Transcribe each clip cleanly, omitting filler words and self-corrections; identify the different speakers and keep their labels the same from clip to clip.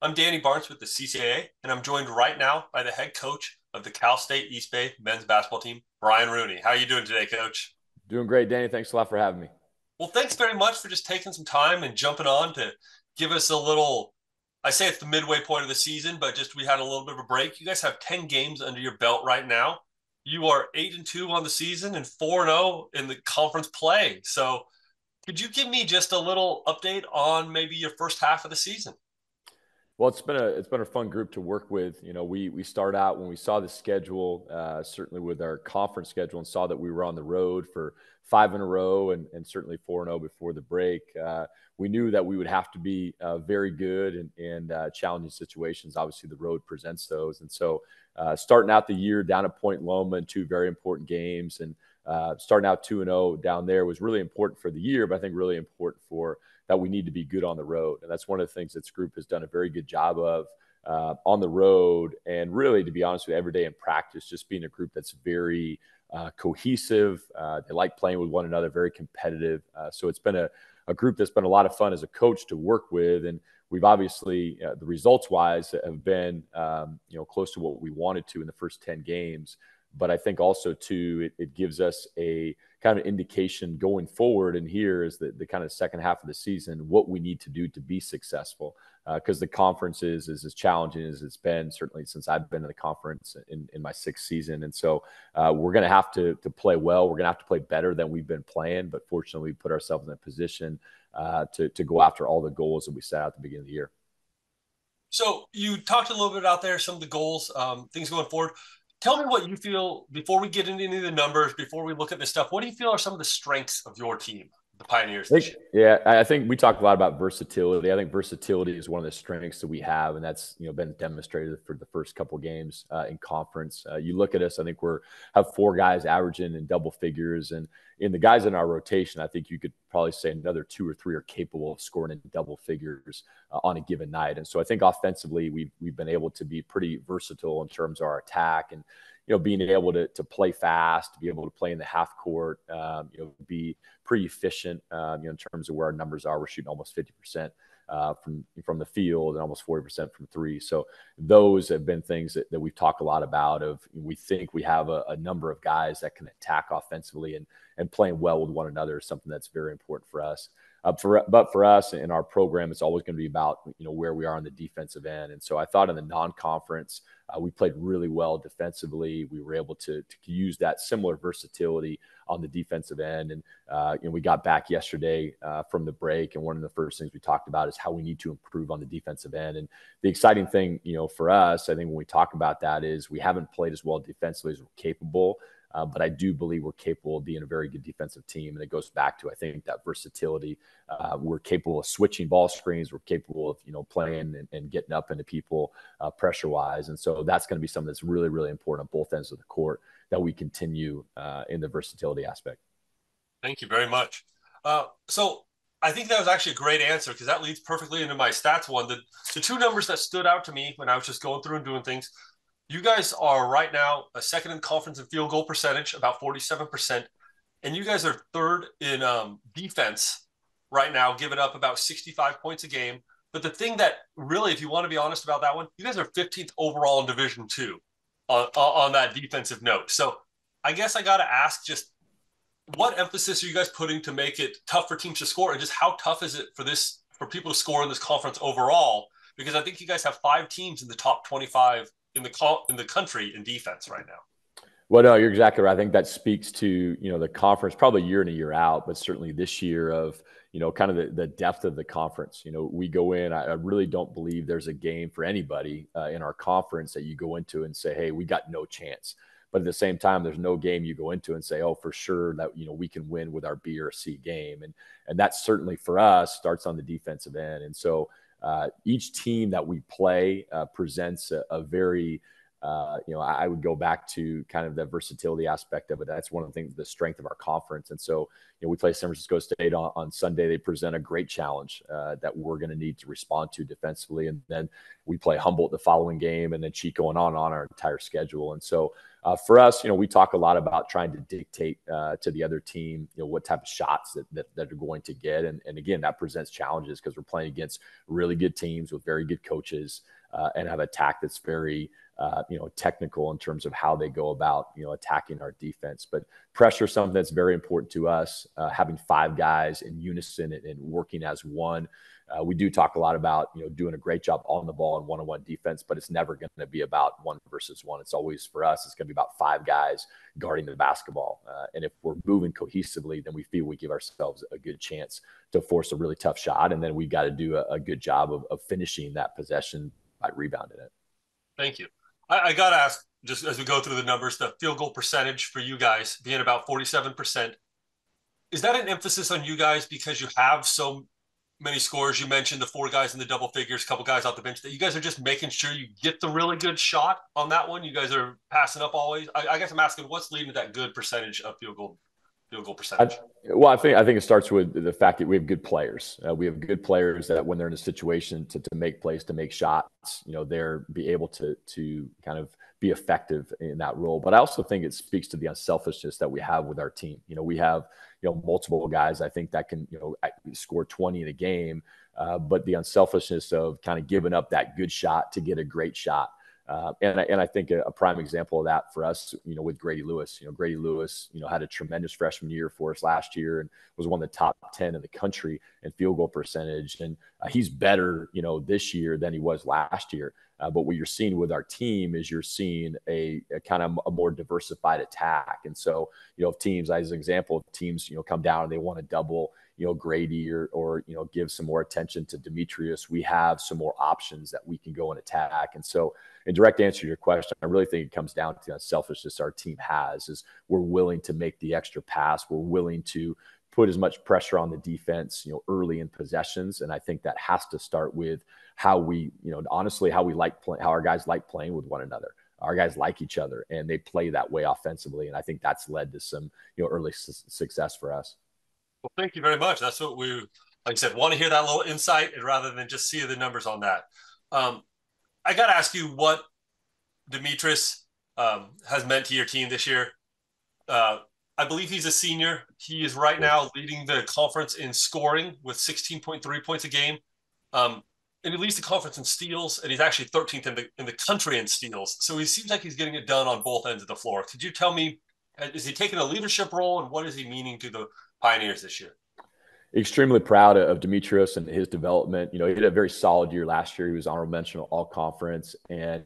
Speaker 1: I'm Danny Barnes with the CCAA, and I'm joined right now by the head coach of the Cal State East Bay men's basketball team, Bryan Rooney. How are you doing today, Coach?
Speaker 2: Doing great, Danny. Thanks a lot for having me.
Speaker 1: Well, thanks very much for just taking some time and jumping on to give us a little. I say it's the midway point of the season, but just we had a little bit of a break. You guys have 10 games under your belt right now. You are 8-2 on the season and 4-0 in the conference play. So, could you give me just a little update on maybe your first half of the season?
Speaker 2: Well, it's been a fun group to work with. We start out when we saw the schedule, certainly with our conference schedule, and saw that we were on the road for five in a row and certainly 4-0 before the break. We knew that we would have to be very good in challenging situations. Obviously, the road presents those, and so starting out the year down at Point Loma in two very important games, and starting out 2-0 down there was really important for the year, but I think really important for that we need to be good on the road. And that's one of the things that this group has done a very good job of on the road. And really, to be honest with you, every day in practice, just being a group that's very cohesive. They like playing with one another, very competitive. So it's been a group that's been a lot of fun as a coach to work with. And we've obviously, the results wise, have been close to what we wanted to in the first 10 games. But I think also, too, it gives us a kind of indication going forward. And here is the kind of second half of the season, what we need to do to be successful. Because the conference is as challenging as it's been, certainly since I've been in the conference in my sixth season. And so we're going to have to play well. We're going to have to play better than we've been playing. But fortunately, we put ourselves in a position to go after all the goals that we set out at the beginning of the year.
Speaker 1: So you talked a little bit out there, some of the goals, things going forward. Tell me what you feel before we get into any of the numbers, before we look at this stuff. What do you feel are some of the strengths of your team, the Pioneers, this year?
Speaker 2: Yeah, I think we talk a lot about versatility. I think versatility is one of the strengths that we have, and that's been demonstrated for the first couple of games in conference. You look at us, I think have four guys averaging in double figures, and in the guys in our rotation, I think you could probably say another two or three are capable of scoring in double figures on a given night. And so I think offensively, we've been able to be pretty versatile in terms of our attack and being able to play fast, to be able to play in the half court, be pretty efficient, in terms of where our numbers are. We're shooting almost 50% from the field and almost 40% from three. So those have been things that we've talked a lot about. We think we have a number of guys that can attack offensively and playing well with one another is something that's very important for us. But for us in our program, it's always going to be about where we are on the defensive end. And so I thought in the non-conference, we played really well defensively. We were able to use that similar versatility on the defensive end. And we got back yesterday from the break, and one of the first things we talked about is how we need to improve on the defensive end. And the exciting thing, for us, I think when we talk about that is we haven't played as well defensively as we're capable. But I do believe we're capable of being a very good defensive team. And it goes back to, I think, that versatility. We're capable of switching ball screens. We're capable of, playing and getting up into people pressure-wise. And so that's going to be something that's really, really important on both ends of the court that we continue in the versatility aspect.
Speaker 1: Thank you very much. So I think that was actually a great answer because that leads perfectly into my stats one. The two numbers that stood out to me when I was just going through and doing things, you guys are right now a second in conference in field goal percentage, about 47%. And you guys are third in defense right now, giving up about 65 points a game. But the thing that really, if you want to be honest about that one, you guys are 15th overall in Division Two on that defensive note. So I guess I got to ask just what emphasis are you guys putting to make it tough for teams to score? And just how tough is it for people to score in this conference overall? Because I think you guys have five teams in the top 25 in the country in defense right now.
Speaker 2: Well, no, you're exactly right. I think that speaks to, the conference probably year in and year out, but certainly this year of, kind of the depth of the conference. We go in, I really don't believe there's a game for anybody in our conference that you go into and say, hey, we got no chance. But at the same time, there's no game you go into and say, oh, for sure that, we can win with our B or C game. And that certainly for us starts on the defensive end. And so each team that we play presents a very, I would go back to kind of the versatility aspect of it. That's one of the things, the strength of our conference. And so, we play San Francisco State on Sunday. They present a great challenge that we're going to need to respond to defensively. And then we play Humboldt the following game, and then Chico and on our entire schedule. And so For us, we talk a lot about trying to dictate to the other team, what type of shots that they're going to get. And again, that presents challenges because we're playing against really good teams with very good coaches and have attack that's very, technical in terms of how they go about, attacking our defense. But pressure is something that's very important to us. Having 5 guys in unison and working as one. We do talk a lot about, doing a great job on the ball and one-on-one defense, but it's never going to be about 1 versus 1. It's always, for us, it's going to be about 5 guys guarding the basketball. And if we're moving cohesively, then we feel we give ourselves a good chance to force a really tough shot. And then we got to do a good job of finishing that possession by rebounding it.
Speaker 1: Thank you. I got to ask, just as we go through the numbers, the field goal percentage for you guys being about 47%. Is that an emphasis on you guys because you have so many scores? You mentioned the 4 guys in the double figures, a couple guys off the bench, that you guys are just making sure you get the really good shot on that one. You guys are passing up always. I guess I'm asking, what's leading to that good percentage of field goal percentage?
Speaker 2: I think it starts with the fact that we have good players. We have good players that when they're in a situation to make plays, to make shots, they're be able to kind of be effective in that role. But I also think it speaks to the unselfishness that we have with our team. We have, multiple guys I think that can, score 20 in a game, but the unselfishness of kind of giving up that good shot to get a great shot. And I think a prime example of that for us, with Grady Lewis. Grady Lewis, had a tremendous freshman year for us last year and was one of the top 10 in the country in field goal percentage. And he's better, this year than he was last year. But what you're seeing with our team is you're seeing a kind of a more diversified attack. And so, if teams, as an example, if teams, come down and they want to double, Grady or give some more attention to Demetrius, we have some more options that we can go and attack. And so, in direct answer to your question, I really think it comes down to the selfishness our team has, is we're willing to make the extra pass. We're willing to put as much pressure on the defense, early in possessions. And I think that has to start with how we, honestly, how our guys like playing with one another. Our guys like each other and they play that way offensively. And I think that's led to some, early success for us.
Speaker 1: Well, thank you very much. That's what we, like I said, want to hear that little insight rather than just see the numbers on that. I got to ask you what Demetrius has meant to your team this year. I believe he's a senior. He is right now leading the conference in scoring with 16.3 points a game. And he leads the conference in steals, and he's actually 13th in the country in steals. So he seems like he's getting it done on both ends of the floor. Could you tell me, is he taking a leadership role, and what is he meaning to the Pioneers this year?
Speaker 2: Extremely proud of Demetrius and his development. He had a very solid year last year. He was honorable mention all conference and,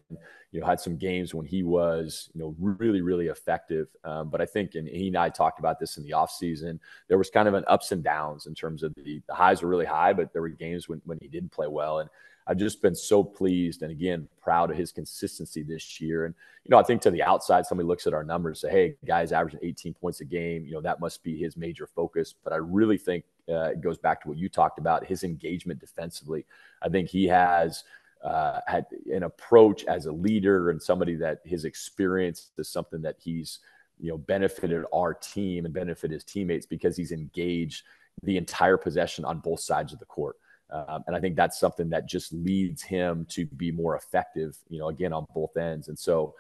Speaker 2: had some games when he was, really, really effective. But I think, and he and I talked about this in the offseason, there was kind of an ups and downs in terms of the highs were really high, but there were games when he didn't play well. And I've just been so pleased and, again, proud of his consistency this year. And, I think to the outside, somebody looks at our numbers and say, hey, guys averaging 18 points a game, that must be his major focus. But I really think it goes back to what you talked about, his engagement defensively. I think he has had an approach as a leader and somebody that his experience is something that he's, benefited our team and benefited his teammates because he's engaged the entire possession on both sides of the court. And I think that's something that just leads him to be more effective, again, on both ends. And so,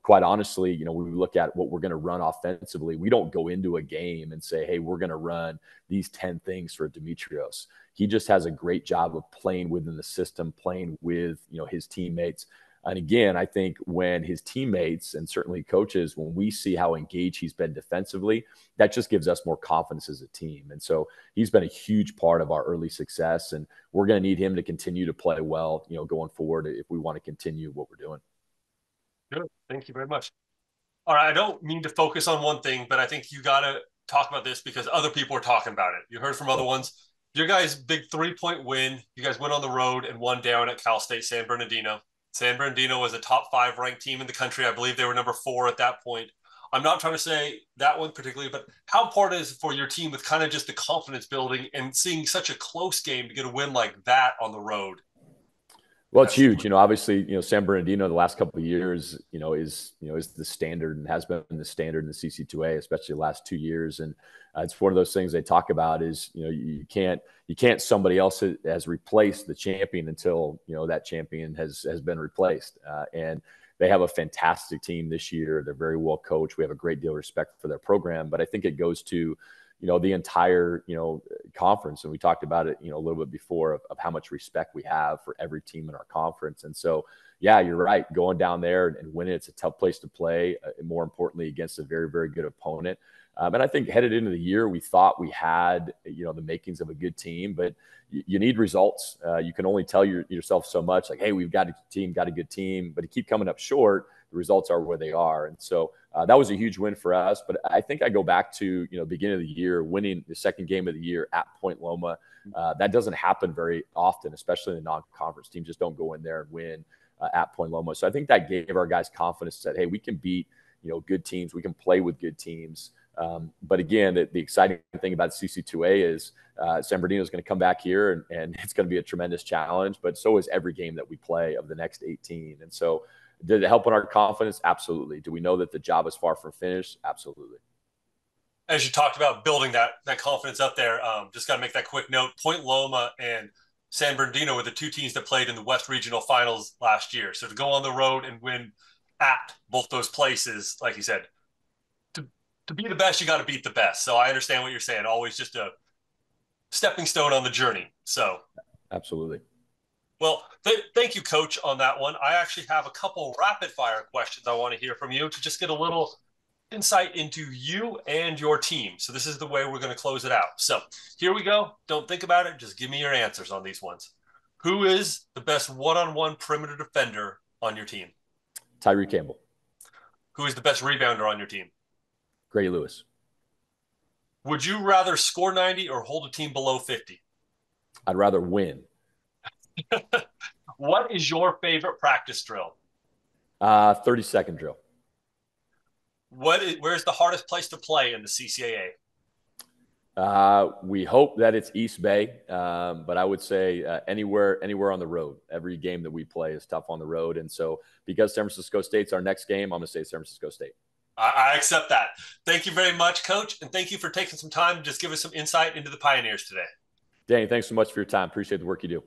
Speaker 2: quite honestly, when we look at what we're going to run offensively, we don't go into a game and say, hey, we're going to run these 10 things for Demetrios. He just has a great job of playing within the system, playing with, his teammates. And again, I think when his teammates and certainly coaches, when we see how engaged he's been defensively, that just gives us more confidence as a team. And so he's been a huge part of our early success, and we're going to need him to continue to play well, going forward if we want to continue what we're doing.
Speaker 1: Good. Thank you very much. All right. I don't mean to focus on one thing, but I think you got to talk about this because other people are talking about it. You heard from other ones. Your guys' big 3-point win. You guys went on the road and won down at Cal State San Bernardino. San Bernardino was a top 5 ranked team in the country. I believe they were number 4 at that point. I'm not trying to say that one particularly, but how important is it for your team with kind of just the confidence building and seeing such a close game to get a win like that on the road?
Speaker 2: Well, it's huge. Obviously, San Bernardino the last couple of years, is the standard and has been the standard in the CC2A, especially the last 2 years. And it's one of those things they talk about is, you can't somebody else has replaced the champion until, that champion has been replaced. And they have a fantastic team this year. They're very well coached. We have a great deal of respect for their program, but I think it goes to, the entire, conference. And we talked about it, a little bit before of how much respect we have for every team in our conference. And so, yeah, you're right. Going down there and winning, it's a tough place to play. And more importantly, against a very, very good opponent. And I think headed into the year, we thought we had, the makings of a good team, but you need results. You can only tell yourself so much, like, hey, we've got a good team, but to keep coming up short, the results are where they are. And so that was a huge win for us. But I think I go back to, beginning of the year, winning the second game of the year at Point Loma. That doesn't happen very often, especially in the non-conference. Teams just don't go in there and win at Point Loma. So I think that gave our guys confidence that, hey, we can beat, good teams. We can play with good teams. But again, the exciting thing about CC2A is San Bernardino is going to come back here, and it's going to be a tremendous challenge. But so is every game that we play of the next 18. And so did it help on our confidence? Absolutely. Do we know that the job is far from finished? Absolutely.
Speaker 1: As you talked about building that confidence up there, just got to make that quick note. Point Loma and San Bernardino were the two teams that played in the West Regional Finals last year. So to go on the road and win at both those places, like you said, to be the best, you got to beat the best. So I understand what you're saying. Always just a stepping stone on the journey. So
Speaker 2: absolutely.
Speaker 1: Well, thank you, Coach, on that one. I actually have a couple rapid fire questions I want to hear from you to just get a little insight into you and your team. So this is the way we're going to close it out. So here we go. Don't think about it. Just give me your answers on these ones. Who is the best one-on-one perimeter defender on your team?
Speaker 2: Tyree Campbell.
Speaker 1: Who is the best rebounder on your team?
Speaker 2: Grady Lewis.
Speaker 1: Would you rather score 90 or hold a team below 50?
Speaker 2: I'd rather win.
Speaker 1: What is your favorite practice drill?
Speaker 2: 30-second drill.
Speaker 1: Where's the hardest place to play in the CCAA?
Speaker 2: We hope that it's East Bay, but I would say anywhere on the road. Every game that we play is tough on the road. And so because San Francisco State's our next game, I'm going to say San Francisco State.
Speaker 1: I accept that. Thank you very much, Coach, and thank you for taking some time to just give us some insight into the Pioneers today.
Speaker 2: Danny, thanks so much for your time. Appreciate the work you do.